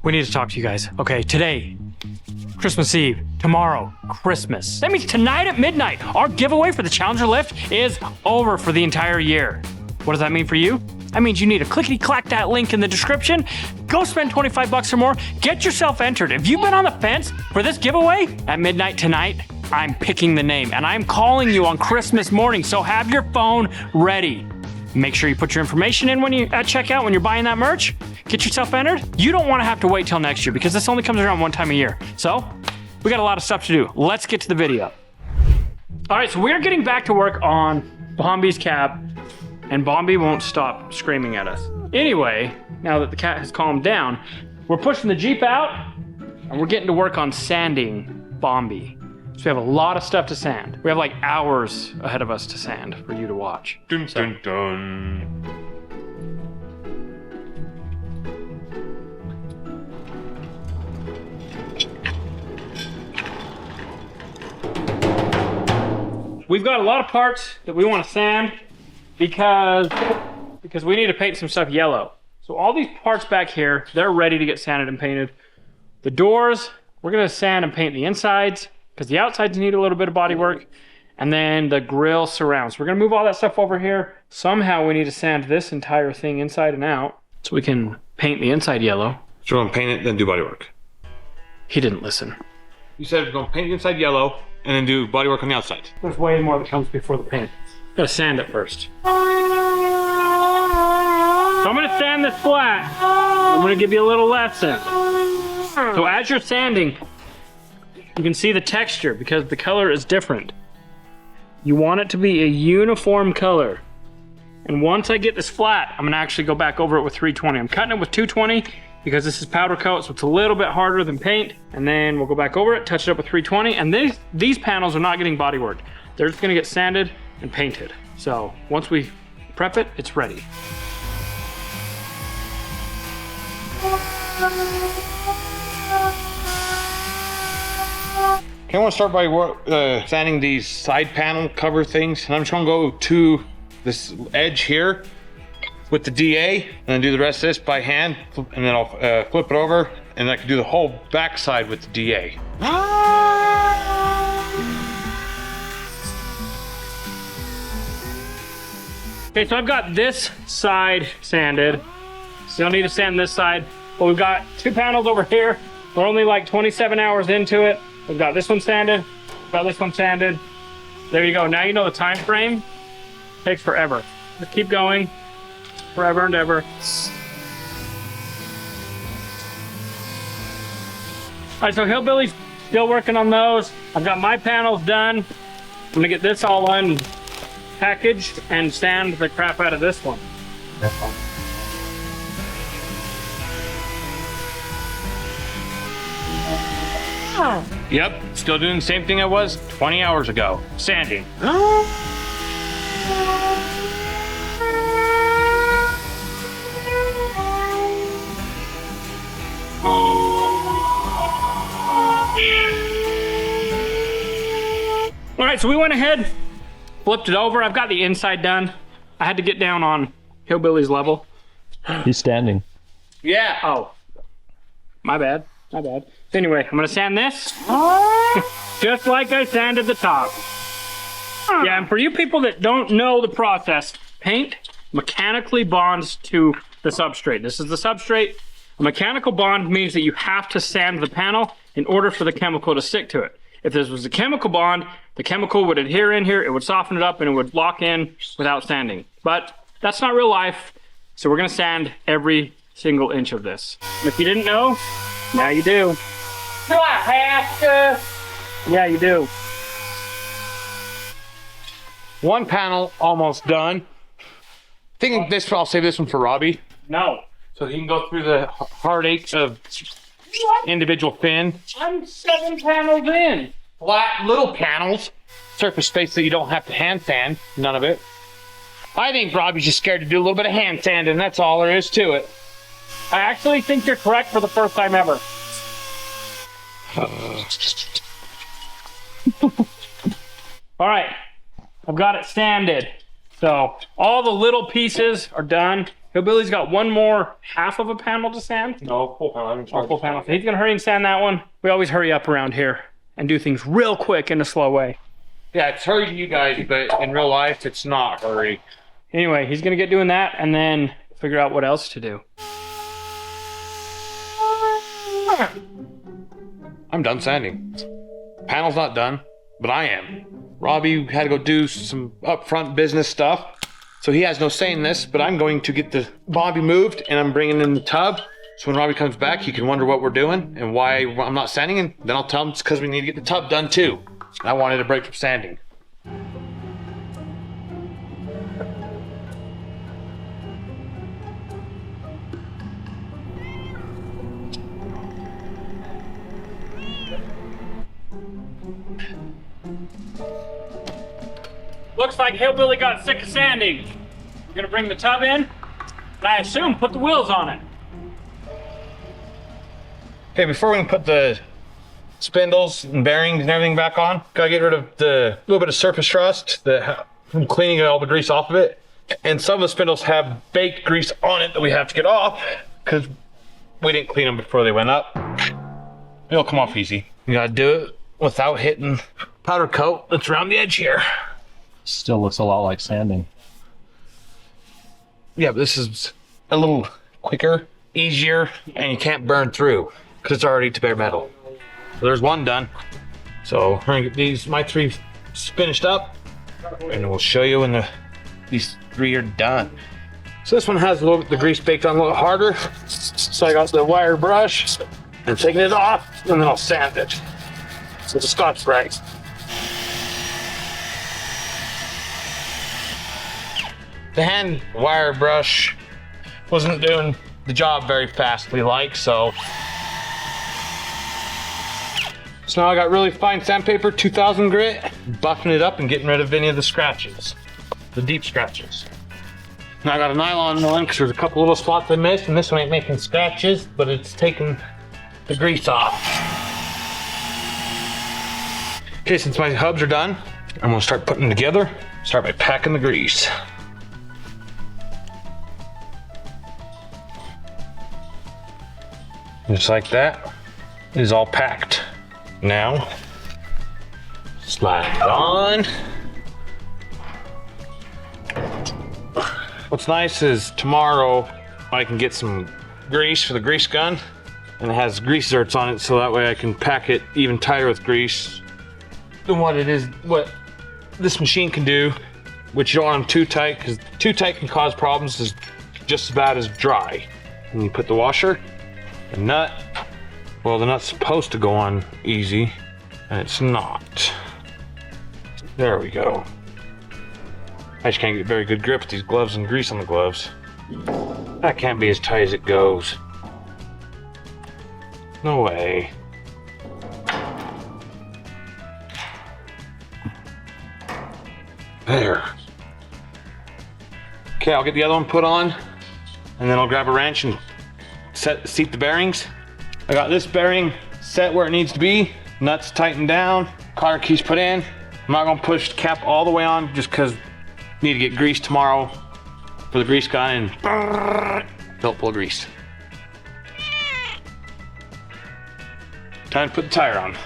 We need to talk to you guys. Okay, today, Christmas Eve, tomorrow, Christmas. That means tonight at midnight, our giveaway for the Challenger lift is over for the entire year. What does that mean for you? That means you need to clickety-clack that link in the description. Go spend 25 bucks or more. Get yourself entered. If you've been on the fence for this giveaway, at midnight tonight, I'm picking the name and I'm calling you on Christmas morning. So have your phone ready. Make sure you put your information in when you at checkout when you're buying that merch. Get yourself entered. You don't want to have to wait till next year because this only comes around one time a year. So we got a lot of stuff to do. Let's get to the video. All right, so we're getting back to work on Bombi's cab. And Bombi won't stop screaming at us. Anyway, now that the cat has calmed down, we're pushing the Jeep out and we're getting to work on sanding Bombi. So we have a lot of stuff to sand. We have like hours ahead of us to sand for you to watch. Dun, dun, dun. We've got a lot of parts that we want to sand because we need to paint some stuff yellow. So all these parts back here, they're ready to get sanded and painted. The doors, we're gonna sand and paint the insides because the outsides need a little bit of body work. And then the grill surrounds. We're gonna move all that stuff over here. Somehow we need to sand this entire thing inside and out so we can paint the inside yellow. So we're gonna paint it, then do body work. He didn't listen. You said we're gonna paint the inside yellow and then do body work on the outside. There's way more that comes before the paint. Gotta sand it first. So I'm gonna sand this flat. I'm gonna give you a little lesson. So as you're sanding, you can see the texture because the color is different. You want it to be a uniform color. And once I get this flat, I'm gonna actually go back over it with 320. I'm cutting it with 220 because this is powder coat, so it's a little bit harder than paint. And then we'll go back over it, touch it up with 320. And these panels are not getting body work. They're just gonna get sanded and painted. So once we prep it, it's ready. I want to start by sanding these side panel cover things. And I'm just gonna go to this edge here with the DA and then do the rest of this by hand. And then I'll flip it over and I can do the whole back side with the DA. Okay, so I've got this side sanded. Still need to sand this side. But we've got two panels over here. We're only like 27 hours into it. We've got this one sanded. We've got this one sanded. There you go. Now you know the time frame. Takes forever. Just keep going. Forever and ever. All right, so Hillbilly's still working on those. I've got my panels done. I'm gonna get this all unpackaged and sand the crap out of this one. Yep, still doing the same thing I was 20 hours ago. Sanding. All right, so we went ahead, flipped it over. I've got the inside done. I had to get down on Hillbilly's level. He's standing. Yeah. Oh, my bad. My bad. So anyway, I'm gonna sand this just like I sanded the top. Yeah, and for you people that don't know the process, paint mechanically bonds to the substrate. This is the substrate. A mechanical bond means that you have to sand the panel in order for the chemical to stick to it. If this was a chemical bond, the chemical would adhere in here, it would soften it up, and it would lock in without sanding. But that's not real life, so we're gonna sand every single inch of this. And if you didn't know, now you do. Do I have to? Yeah, you do. One panel almost done. I think I'll save this one for Robby. No. So he can go through the heartaches of individual fin. I'm 7 panels in. Flat little panels. Surface space that you don't have to hand sand. None of it. I think Robby's just scared to do a little bit of hand sanding. That's all there is to it. I actually think you're correct for the first time ever. All right, I've got it sanded. So all the little pieces are done. Hillbilly's got one more half of a panel to sand. No, full panel. Full panel. So he's gonna hurry and sand that one. We always hurry up around here and do things real quick in a slow way. Yeah, it's hurry to you guys, but in real life, it's not hurry. Anyway, he's gonna get doing that and then figure out what else to do. I'm done sanding. Panel's not done, but I am. Robby had to go do some upfront business stuff, so he has no say in this, but I'm going to get the Bombi moved and I'm bringing in the tub. So when Robby comes back, he can wonder what we're doing and why I'm not sanding, and then I'll tell him it's because we need to get the tub done too. I wanted a break from sanding. Looks like Hillbilly got sick of sanding. We're gonna bring the tub in, and I assume put the wheels on it. Okay, before we can put the spindles and bearings and everything back on, gotta get rid of the little bit of surface rust from cleaning all the grease off of it. And some of the spindles have baked grease on it that we have to get off because we didn't clean them before they went up. It'll come off easy. You gotta do it without hitting powder coat that's around the edge here. Still looks a lot like sanding. Yeah, but this is a little quicker, easier, and you can't burn through because it's already to bare metal. So there's one done. So we're gonna get my 3 finished up, and we'll show you when these 3 are done. So this one has a little bit the grease baked on a little harder. So I got the wire brush and taking it off, and then I'll sand it. So the Scotch-Brite. The hand wire brush wasn't doing the job very fastly so now I got really fine sandpaper, 2000 grit, buffing it up and getting rid of any of the scratches, the deep scratches. Now I got a nylon one because there's a couple little spots I missed, and this one ain't making scratches, but it's taking the grease off. Okay, since my hubs are done, I'm gonna start putting them together. Start by packing the grease. Just like that, it is all packed. Now, slide it on. What's nice is tomorrow I can get some grease for the grease gun, and it has grease zerts on it, so that way I can pack it even tighter with grease than what this machine can do, which you don't want them too tight, because too tight can cause problems is just as bad as dry. And you put the washer, the nut, well, the nut's supposed to go on easy, and it's not. There we go. I just can't get very good grip with these gloves and grease on the gloves. That can't be as tight as it goes. No way. There. Okay, I'll get the other one put on, and then I'll grab a wrench and seat the bearings. I got this bearing set where it needs to be, nuts tightened down, cotter keys put in. I'm not gonna push the cap all the way on just because I need to get grease tomorrow for the grease gun and belt full of grease. Time to put the tire on.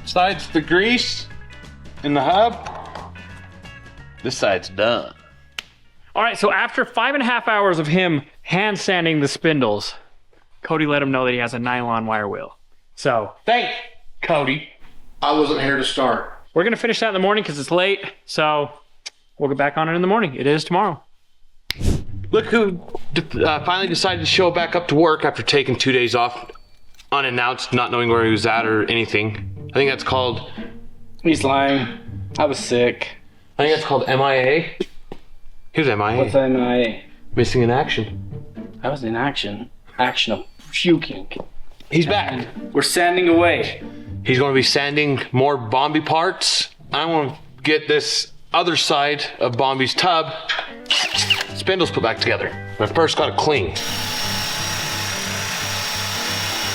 Side's the grease in the hub. This side's done. All right, so after 5.5 hours of him hand sanding the spindles, Cody let him know that he has a nylon wire wheel. So, Thanks, Cody. I wasn't here to start. we're gonna finish that in the morning because it's late. So we'll get back on it in the morning. It is tomorrow. Look who finally decided to show back up to work after taking 2 days off, unannounced, not knowing where he was at or anything. I think that's called... He's lying. I was sick. I think that's called MIA. He was MIA. What's MIA? Missing in action. I was in action. Action of puking. He's back. We're sanding away. He's going to be sanding more Bombi parts. I want to get this other side of Bombi's tub spindles put back together. But first got to clean.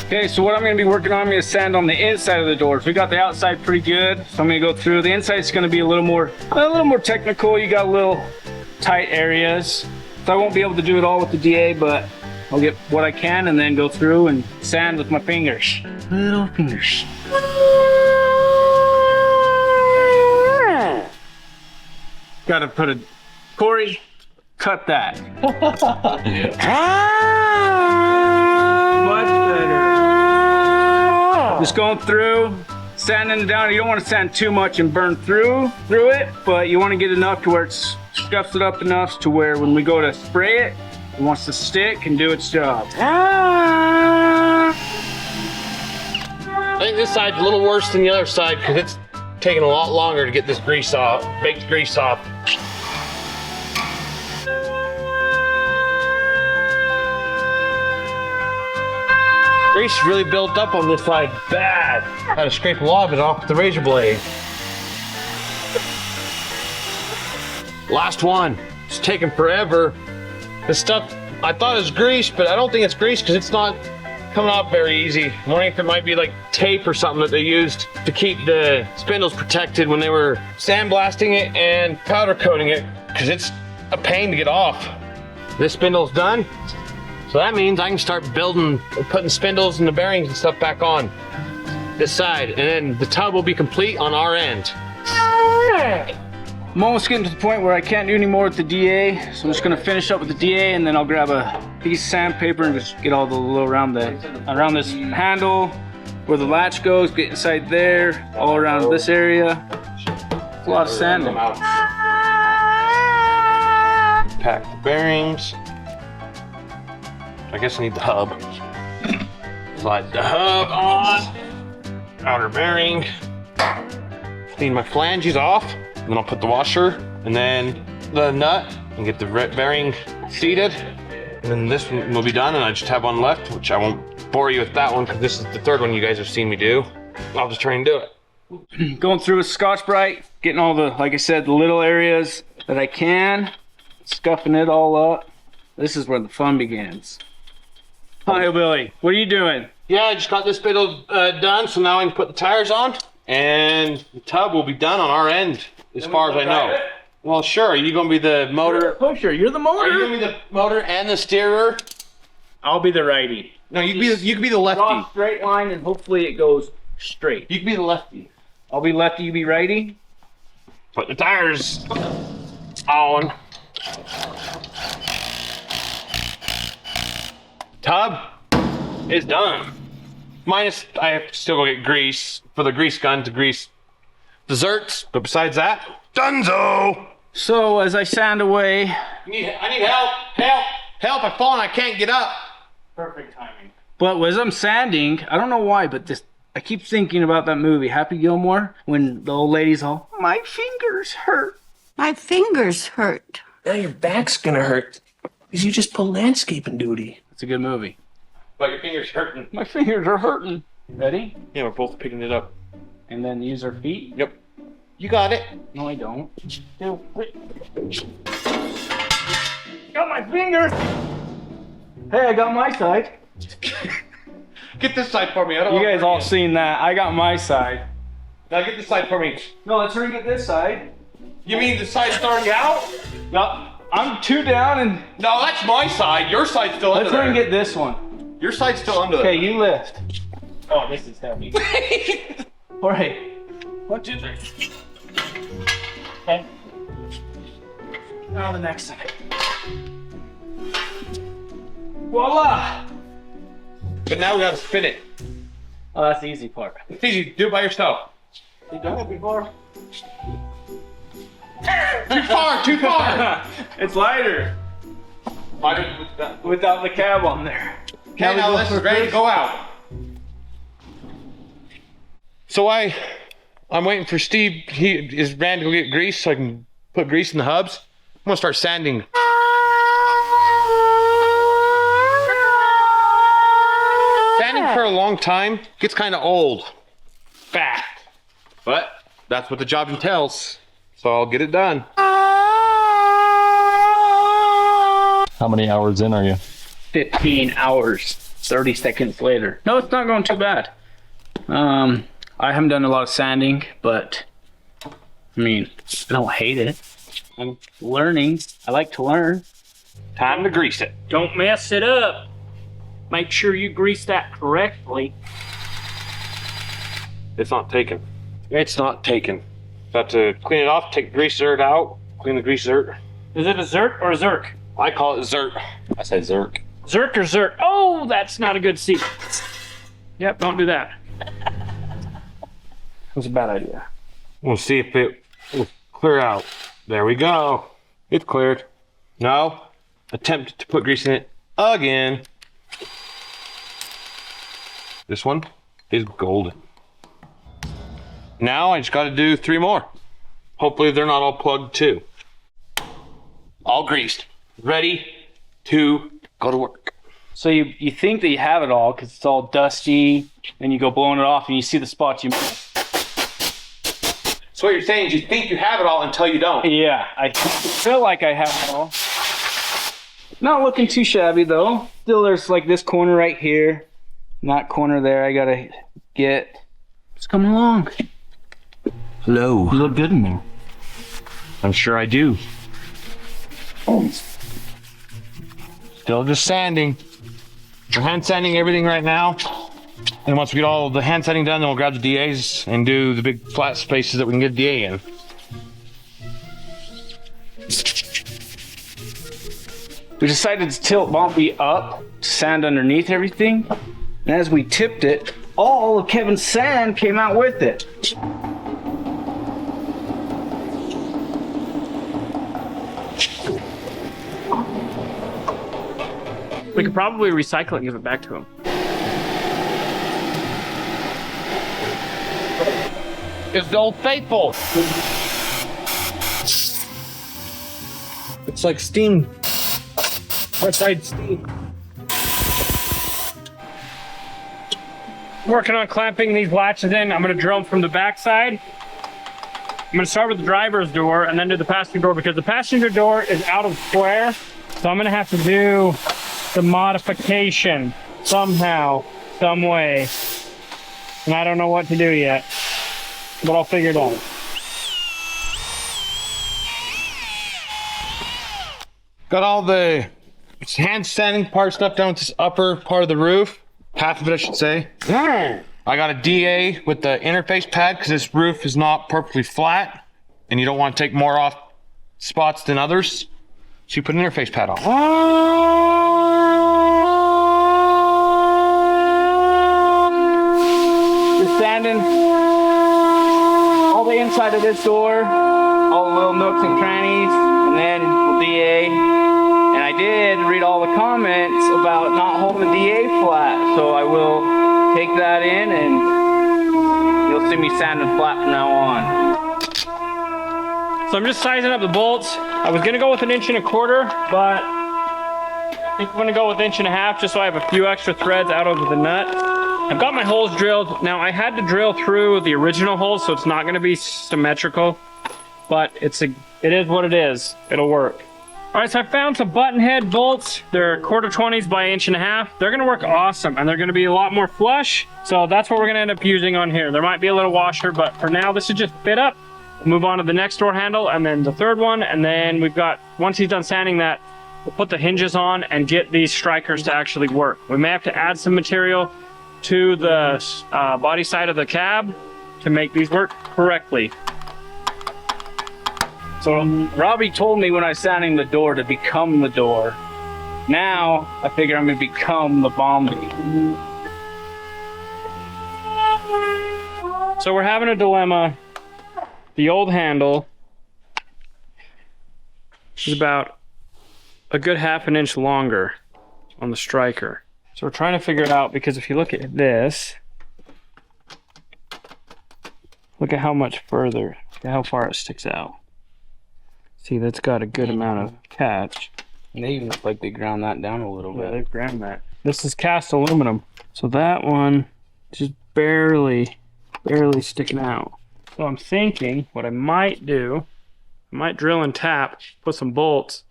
Okay, so what I'm gonna be working on, I'm gonna sand on the inside of the doors. We got the outside pretty good, so I'm gonna go through. The inside's gonna be a little more technical. You got little tight areas. So I won't be able to do it all with the DA, but I'll get what I can and then go through and sand with my fingers. Little fingers. Gotta put a, Corey, cut that. Much better. Just going through, sanding it down. You don't want to sand too much and burn through it, but you want to get enough to where it scuffs it up enough to where when we go to spray it, it wants to stick and do its job. I think this side's a little worse than the other side because it's taking a lot longer to get this grease off, baked grease off. Grease really built up on this side bad. Had to scrape a lot of it off with the razor blade. Last one. It's taking forever. This stuff, I thought it was grease, but I don't think it's grease because it's not coming off very easy. I'm wondering if it might be like tape or something that they used to keep the spindles protected when they were sandblasting it and powder coating it, because it's a pain to get off. This spindle's done, so that means I can start putting spindles and the bearings and stuff back on this side, and then the tub will be complete on our end. I'm almost getting to the point where I can't do any more with the DA, so I'm just gonna finish up with the DA and then I'll grab a piece of sandpaper and just get all the little around this handle, where the latch goes, get inside there, all around this area. It's a lot of sanding. Pack the bearings. I guess I need the hub. Slide the hub on. Outer bearing. Clean my flanges off. And then I'll put the washer and then the nut and get the bearing seated. And then this one will be done, and I just have one left, which I won't bore you with that one because this is the third one you guys have seen me do. I'll just try and do it. Going through with Scotch-Brite, getting all the, like I said, the little areas that I can, scuffing it all up. This is where the fun begins. Hi, Billy. What are you doing? Yeah, I just got this bit done, so now I can put the tires on, and the tub will be done on our end, as far as I know. Well, sure. Are you going to be the motor? Pusher, you're the motor. Are you going to be the motor and the steerer? I'll be the righty. No, you can be the lefty. Draw a straight line and hopefully it goes straight. You can be the lefty. I'll be lefty, you be righty. Put the tires on. Tub is done. Minus, I have to still go get grease for the grease gun to grease desserts, but besides that, donezo. So as I sand away, I need help. Help! I've fallen. I can't get up. perfect timing. But as I'm sanding, I don't know why, but I keep thinking about that movie, Happy Gilmore, when the old lady's all, my fingers hurt. My fingers hurt. Now your back's gonna hurt because you just pulled landscaping duty. It's a good movie. But your fingers hurting. My fingers are hurting. Ready? Yeah, we're both picking it up. And then use our feet. Yep. You got it. No, I don't. Got my fingers. Hey, I got my side. Get this side for me. I don't You want guys to all seen that. I got my side. Now get this side for me. No, let's hurry and get this side. You mean the side starting out? No, I'm two down and No, that's my side. Your side's still under let's hurry and there. get this one. Your side's still under Okay, there. you lift. Oh, this is heavy. All right. 1, 2, 3. Okay. Now the next side. Voila! But now we gotta spin it. Oh, that's the easy part. It's easy. Do it by yourself. You done it before? Too far. Too far. It's lighter without the cab on there. Okay, now this is ready to go out. So I'm waiting for Steve. He is ran to go get grease so I can put grease in the hubs. I'm gonna start sanding. Sanding for a long time gets kind of old, fat, but that's what the job entails. So I'll get it done. How many hours in are you? 15 hours. 30 seconds later. No, it's not going too bad. I haven't done a lot of sanding, but I mean, I don't hate it. I'm learning. I like to learn. Time to grease it. Don't mess it up. Make sure you grease that correctly. It's not taken. It's not taken. Got to clean it off, take the grease dirt out, clean the grease dirt. Is it a zert or a zerk? I call it zert. I said zerk. Zerk or zert? Oh, that's not a good seat. Yep, don't do that. That was a bad idea. We'll see if it will clear out. There we go. It's cleared. Now, attempt to put grease in it again. This one is golden. Now I just got to do 3 more. Hopefully they're not all plugged too. All greased. Ready to go to work. So you think that you have it all because it's all dusty, and you go blowing it off and you see the spots you missed. So what you're saying is you think you have it all until you don't. Yeah, I feel like I have it all. Not looking too shabby though. Still there's like this corner right here. And that corner there I gotta get. It's coming along. Hello. You look good in there. I'm sure I do. Still just sanding. We're hand sanding everything right now. And once we get all the hand sanding done, then we'll grab the DAs and do the big flat spaces that we can get DA in. We decided to tilt Bombi up to sand underneath everything. And as we tipped it, all of Kevin's sand came out with it. We could probably recycle it and give it back to him. It's the Old Faithful. It's like steam. Outside steam. Working on clamping these latches in. I'm gonna drill them from the back side. I'm gonna start with the driver's door and then do the passenger door because the passenger door is out of square. So I'm gonna have to do the modification somehow, some way. And I don't know what to do yet, but I'll figure it out. Got all the hand sanding part stuff down with this upper part of the roof. Half of it, I should say. I got a DA with the interface pad because this roof is not perfectly flat and you don't want to take more off spots than others. So you put an interface pad on. Just sanding all the inside of this door, all the little nooks and crannies, and then we'll DA. And I did read all the comments about not holding the DA flat, so I will take that in and you'll see me sanding flat from now on. So I'm just sizing up the bolts. I was gonna go with 1.25 inches, but I think I'm gonna go with 1.5 inches just so I have a few extra threads out of the nut. I've got my holes drilled. Now I had to drill through the original holes, so it's not gonna be symmetrical, but it is what it is. It'll work. All right, so I found some button head bolts. They're 1/4-20s by 1.5 inches. They're gonna work awesome, and they're gonna be a lot more flush. So that's what we're gonna end up using on here. There might be a little washer, but for now, this should just fit up. Move on to the next door handle, and then the third one, and then we've got, once he's done sanding that, we'll put the hinges on and get these strikers to actually work. We may have to add some material to the body side of the cab to make these work correctly. So Robby told me when I was sanding the door to become the door. Now I figure I'm gonna become the Bombi. So we're having a dilemma. The old handle is about a good 1/2 inch longer on the striker. So we're trying to figure it out because if you look at this, look at how much further, look at how far it sticks out. See, that's got a good amount of catch. And they even look like they ground that down a little Yeah, bit. they've ground that. This is cast aluminum. So that one just barely sticking out. So I'm thinking what I might do, I might drill and tap, put some bolts,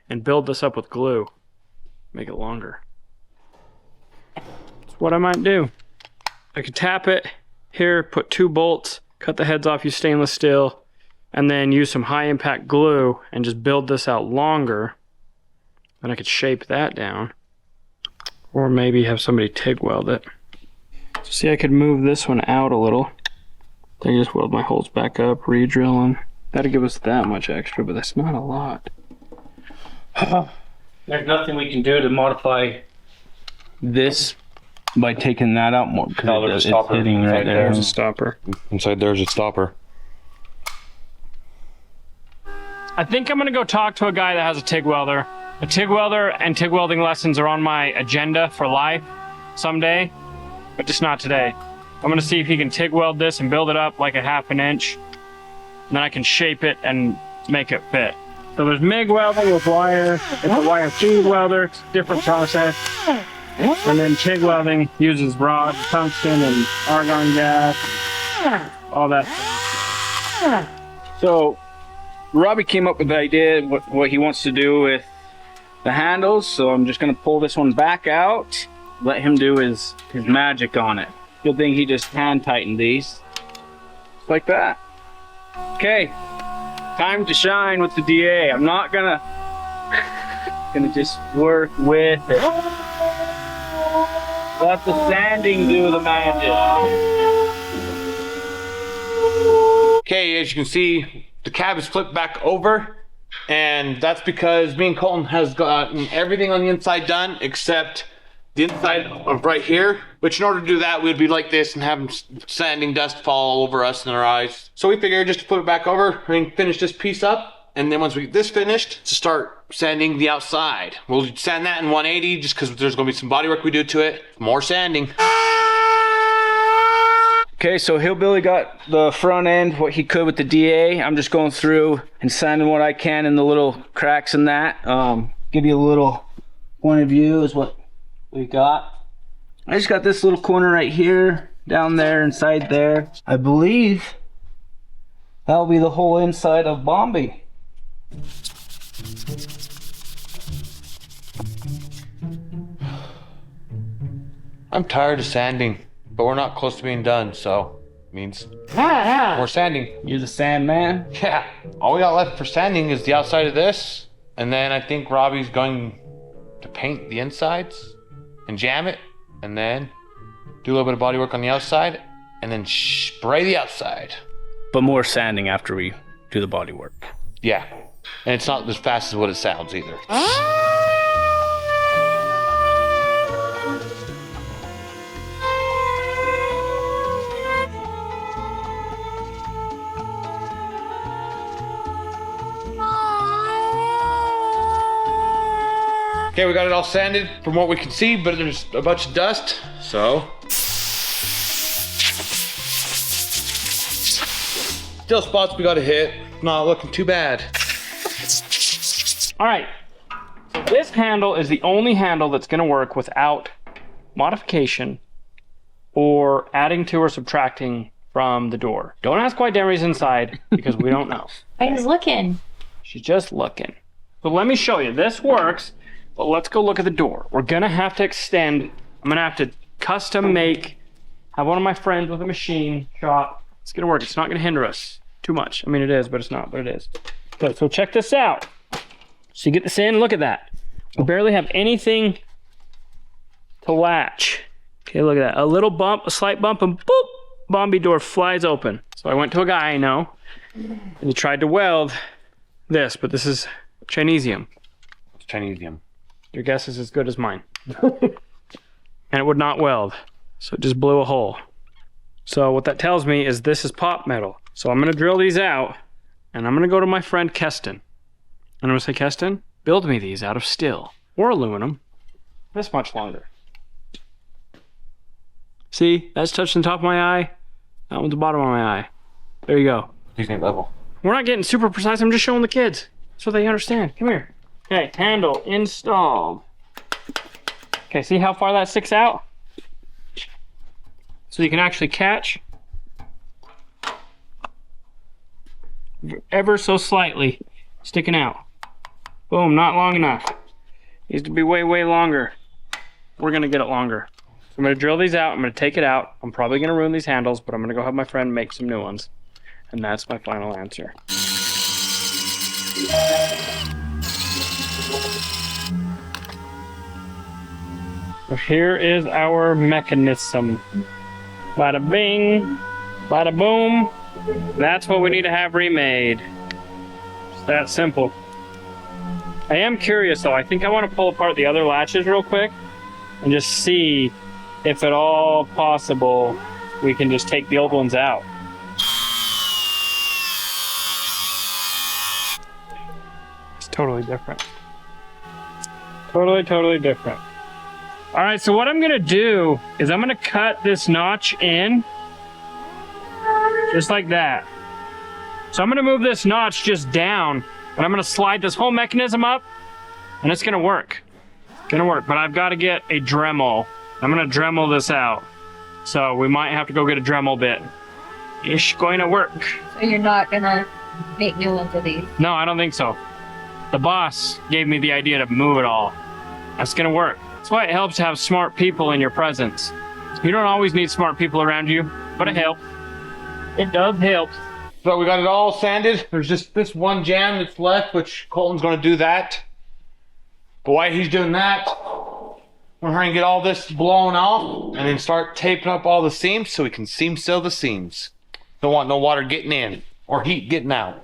and build this up with glue. Make it longer. what I might do. I could tap it here, put 2 bolts, cut the heads off, use stainless steel, and then use some high impact glue and just build this out longer. Then I could shape that down. Or maybe have somebody TIG weld it. See, I could move this one out a little. Then just weld my holes back up, re-drill them. That'd give us that much extra, but that's not a lot. There's nothing we can do to modify this by taking that out more. No, there's a stopper. It's sitting right there. There's a stopper. Inside there's a stopper. I think I'm gonna go talk to a guy that has a TIG welder. A TIG welder and TIG welding lessons are on my agenda for life someday, but just not today. I'm gonna see if he can TIG weld this and build it up like a 1/2 inch. And then I can shape it and make it fit. So there's MIG welding with wire. It's a wire feed welder, it's a different process. And then TIG welding uses rod, tungsten, and argon gas, all that stuff. So Robby came up with the idea what he wants to do with the handles. So I'm just gonna pull this one back out, let him do his magic on it. Good thing he just hand tightened these. Just like that. Okay, time to shine with the DA. I'm not gonna just work with it. Let the sanding do the magic. Okay, as you can see, the cab is flipped back over, and that's because me and Colton has gotten everything on the inside done except the inside of right here, which in order to do that, we'd be like this and have sanding dust fall all over us and our eyes. So we figured just to put it back over and finish this piece up, and then once we get this finished, to start sanding the outside. We'll sand that in 180 just because there's gonna be some body work we do to it. More sanding. Okay, so Hillbilly got the front end, what he could with the DA. I'm just going through and sanding what I can in the little cracks in that. Give you a little point of view is what we got. I just got this little corner right here, down there, inside there. I believe that'll be the whole inside of Bombi. I'm tired of sanding, but we're not close to being done, so it means more sanding. You're the sand man? Yeah, all we got left for sanding is the outside of this, and then I think Robby's going to paint the insides and jam it, and then do a little bit of body work on the outside, and then spray the outside. But more sanding after we do the body work. Yeah, and it's not as fast as what it sounds either. Okay, we got it all sanded from what we can see, but there's a bunch of dust, so. Still spots we gotta hit, not looking too bad. All right, so this handle is the only handle that's gonna work without modification or adding to or subtracting from the door. Don't ask why Demery's inside because we don't know. I was looking. She's just looking. So let me show you, this works. But let's go look at the door. We're gonna have to extend. I'm gonna have to custom make, have one of my friends with a machine shop. It's gonna work. It's not gonna hinder us too much. I mean, it is, but it's not, but it is. Okay, so check this out. So you get this in, look at that. We barely have anything to latch. Okay, look at that. A little bump, a slight bump, and boop, Bombi door flies open. So I went to a guy I know, and he tried to weld this, but this is Chinesium. It's Chinesium. Your guess is as good as mine. And it would not weld, so it just blew a hole. So what that tells me is this is pop metal. So I'm gonna drill these out, and I'm gonna go to my friend Keston. And I'm gonna say, Keston, build me these out of steel or aluminum, this much longer. See, that's touching the top of my eye, that one's the bottom of my eye. There you go. These ain't level. We're not getting super precise, I'm just showing the kids so they understand. Come here. Okay, handle installed. Okay, see how far that sticks out? So you can actually catch ever so slightly sticking out. Boom, not long enough. Needs to be way, way longer. We're gonna get it longer. So I'm gonna drill these out. I'm gonna take it out. I'm probably gonna ruin these handles, but I'm gonna go have my friend make some new ones. And that's my final answer. So here is our mechanism. Bada bing, bada boom. That's what we need to have remade. It's that simple. I am curious though. I think I want to pull apart the other latches real quick and just see if at all possible we can just take the old ones out. It's totally different. Totally different. All right, so what I'm gonna do is I'm gonna cut this notch in just like that. So I'm gonna move this notch just down, and I'm gonna slide this whole mechanism up, and it's gonna work. It's gonna work, but I've gotta get a Dremel. I'm gonna Dremel this out. So we might have to go get a Dremel bit. It's going to work. So you're not gonna make new ones of these? No, I don't think so. The boss gave me the idea to move it all. That's gonna work. That's why it helps to have smart people in your presence. You don't always need smart people around you, but it helps. It does help. So we got it all sanded. There's just this one jam that's left, which Colton's gonna do that. But while he's doing that, we're trying to get all this blown off and then start taping up all the seams so we can seam seal the seams. Don't want no water getting in or heat getting out.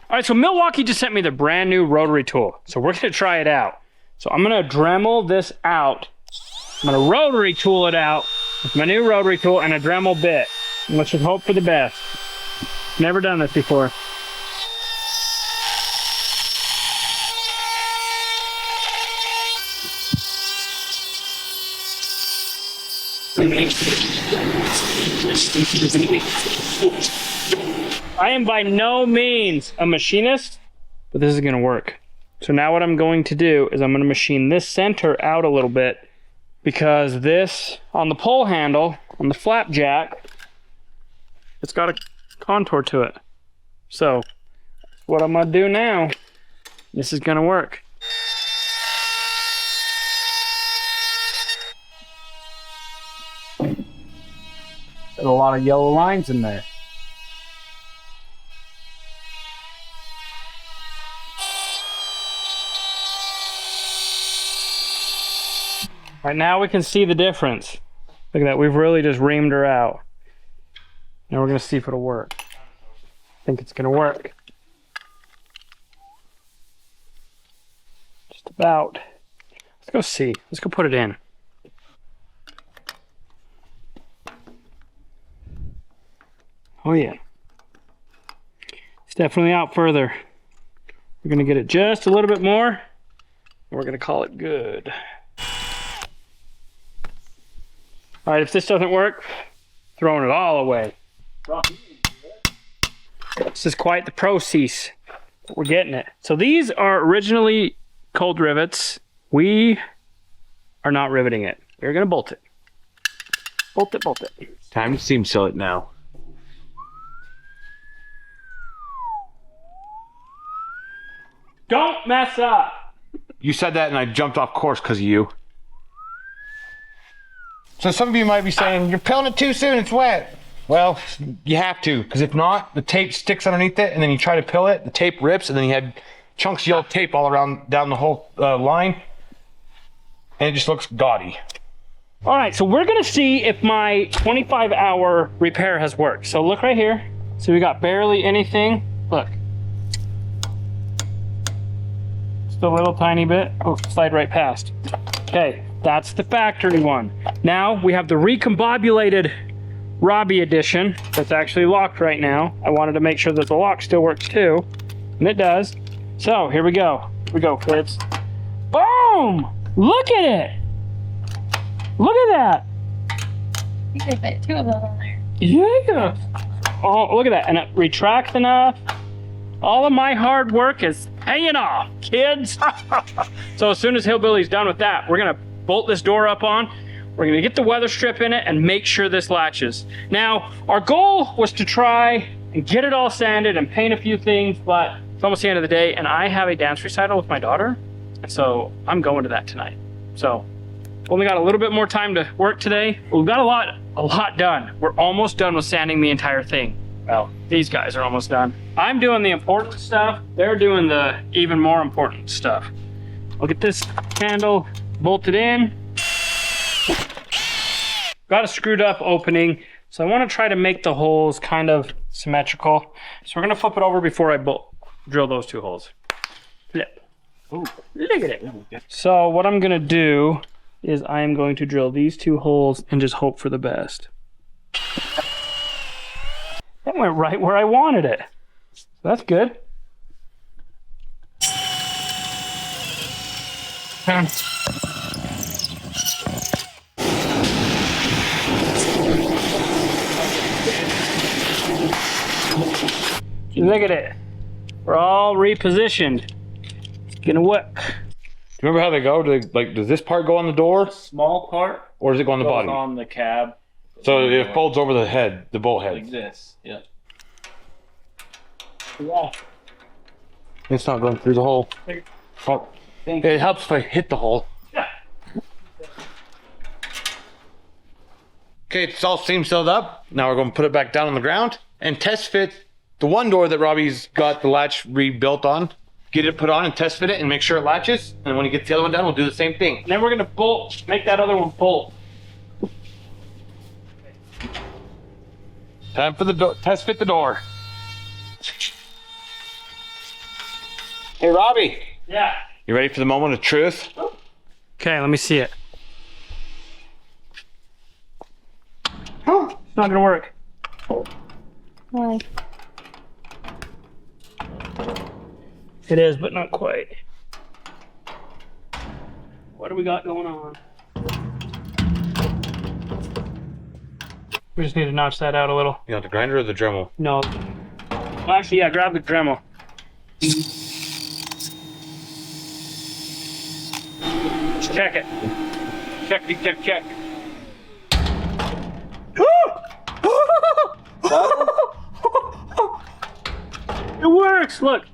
All right, so Milwaukee just sent me the brand new rotary tool. So we're gonna try it out. So I'm gonna Dremel this out. I'm gonna rotary tool it out with my new rotary tool and a Dremel bit. And let's just hope for the best. Never done this before. I am by no means a machinist, but this is gonna work. So now what I'm going to do is I'm gonna machine this center out a little bit because this, on the pole handle, on the flapjack, it's got a contour to it. So what I'm gonna do now, this is gonna work. There's a lot of yellow lines in there. Right now we can see the difference. Look at that, we've really just reamed her out. Now we're gonna see if it'll work. I think it's gonna work. Just about. Let's go see, let's go put it in. Oh yeah. It's definitely out further. We're gonna get it just a little bit more, and we're gonna call it good. All right, if this doesn't work, throwing it all away. This is quite the process. We're getting it. So these are originally cold rivets. We are not riveting it. We're gonna bolt it. Bolt it, bolt it. Time to seam seal it now. Don't mess up. You said that and I jumped off course because of you. So some of you might be saying, you're pilling it too soon, it's wet. Well, you have to, because if not, the tape sticks underneath it, and then you try to pill it, the tape rips, and then you had chunks of yellow tape all around down the whole line, and it just looks gaudy. All right, so we're gonna see if my 25-hour repair has worked. So look right here. So we got barely anything. Look. Just a little tiny bit. Oh, slide right past. Okay, that's the factory one. Now we have the recombobulated Robby edition that's actually locked right now. I wanted to make sure that the lock still works too, and it does. So here we go. Here we go, kids. Boom! Look at it! Look at that! You could fit two of those on there. Yeah! Oh, look at that. And it retracts enough. All of my hard work is paying off, kids. So as soon as Hillbilly's done with that, we're gonna bolt this door up on. We're gonna get the weather strip in it and make sure this latches. Now, our goal was to try and get it all sanded and paint a few things, but It's almost the end of the day, and I have a dance recital with my daughter, and so I'm going to that tonight. So only got a little bit more time to work today. We've got a lot done. We're almost done with sanding the entire thing. Well, these guys are almost done. I'm doing the important stuff. They're doing the even more important stuff. I'll get this handle bolted in. Got a screwed up opening. So I want to try to make the holes kind of symmetrical. So we're going to flip it over before I drill those 2 holes. Flip. Ooh, look at it. So what I'm going to do is I am going to drill these 2 holes and just hope for the best. That went right where I wanted it. So that's good. Look at it. We're all repositioned. It's gonna work. Do you remember how they go? Does this part go on the door? Small part Or does it go on the goes body? on the cab. So it folds over the head, the bolt head. Like this. Yeah. Yeah. It's not going through the hole. Oh, it helps if I hit the hole. Yeah. Okay, it's all seam sealed up. Now we're going to put it back down on the ground and test fit the one door that Robby's got the latch rebuilt on. Get it put on and test fit it and make sure it latches. And when he gets the other one done, we'll do the same thing. And then we're gonna make that other one bolt. Time for the test fit the door. Hey, Robby. Yeah. You ready for the moment of truth? Okay, let me see it. Oh, it's not gonna work. Why? It is, but not quite. What do we got going on? We just need to notch that out a little. You want the grinder or the Dremel? No. Well, actually, yeah, grab the Dremel. Check it. Check. It works, look.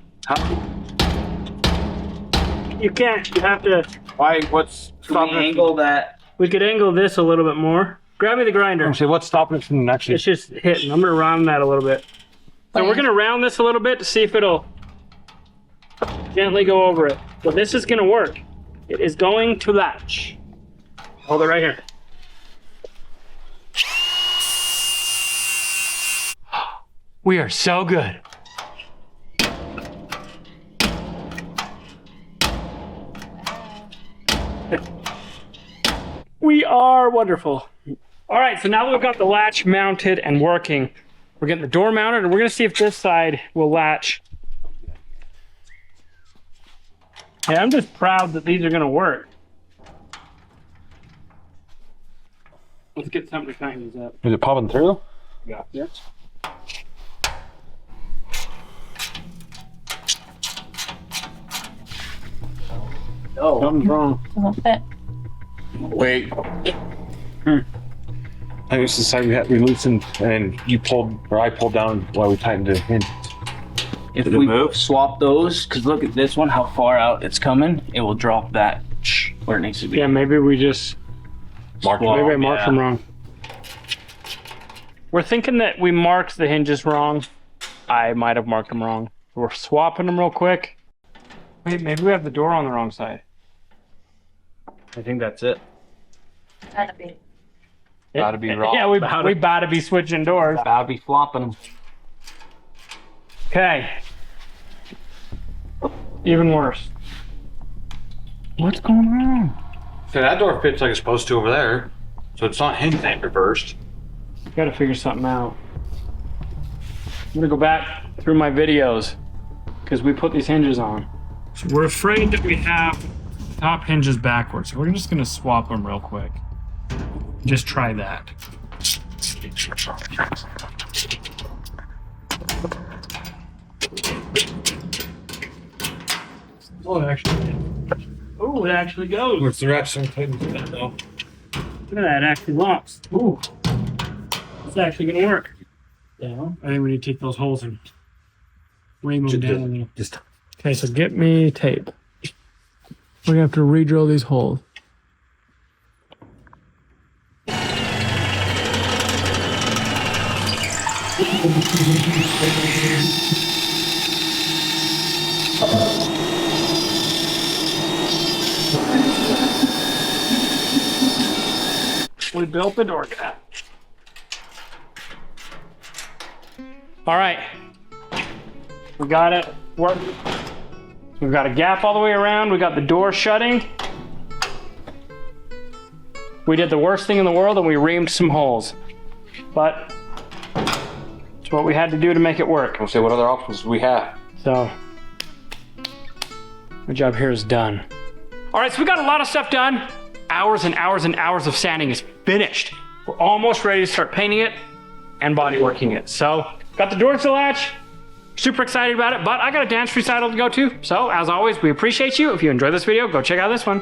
You can't, you have to. Why? What's stopping angle that? We could angle this a little bit more. Grab me the grinder. Actually, what's stopping it from actually? It's just hitting. I'm gonna round that a little bit. So we're gonna round this a little bit to see if it'll gently go over it. But this is gonna work. It is going to latch. Hold it right here. We are so good. We are wonderful. All right, so now that we've got the latch mounted and working, we're getting the door mounted, and we're gonna see if this side will latch. Hey, I'm just proud that these are gonna work. Let's get something to tighten these up. Is it popping through? Yeah. Yes. Oh, Something's wrong. Doesn't fit. Wait. I think it's the side we loosened and you pulled, or I pulled down while we tightened it in. If we swap those, because look at this one, how far out it's coming, it will drop that where it needs to be. Yeah, maybe we just Marked maybe I it. marked them wrong. We're thinking that we marked the hinges wrong. I might have marked them wrong. We're swapping them real quick. Wait, maybe we have the door on the wrong side. I think that's it. Gotta be. Gotta be wrong. Yeah, we gotta be switching doors. I'll be flopping them. Okay. Even worse. What's going on? So that door fits like it's supposed to over there. So it's not hinged and reversed. Gotta figure something out. I'm gonna go back through my videos because we put these hinges on. So we're afraid that we have the top hinges backwards. So we're just gonna swap them real quick. Just try that. Oh, it actually goes. What's the ratchet and tighten that though? Look at that, it actually locks. Ooh. It's actually gonna work. Yeah. I think we need to take those holes in. Ream them down. Just Okay, so get me tape. We're gonna have to re-drill these holes. We built the door gap. All right, we got it working. We've got a gap all the way around. We got the door shutting. We did the worst thing in the world and we reamed some holes, but it's what we had to do to make it work. We'll say, what other options do we have? So, my job here is done. All right, so we got a lot of stuff done. Hours and hours and hours of sanding is finished. We're almost ready to start painting it and body working it. So, got the door to the latch. Super excited about it, but I got a dance recital to go to. So, as always, we appreciate you. If you enjoyed this video, go check out this one.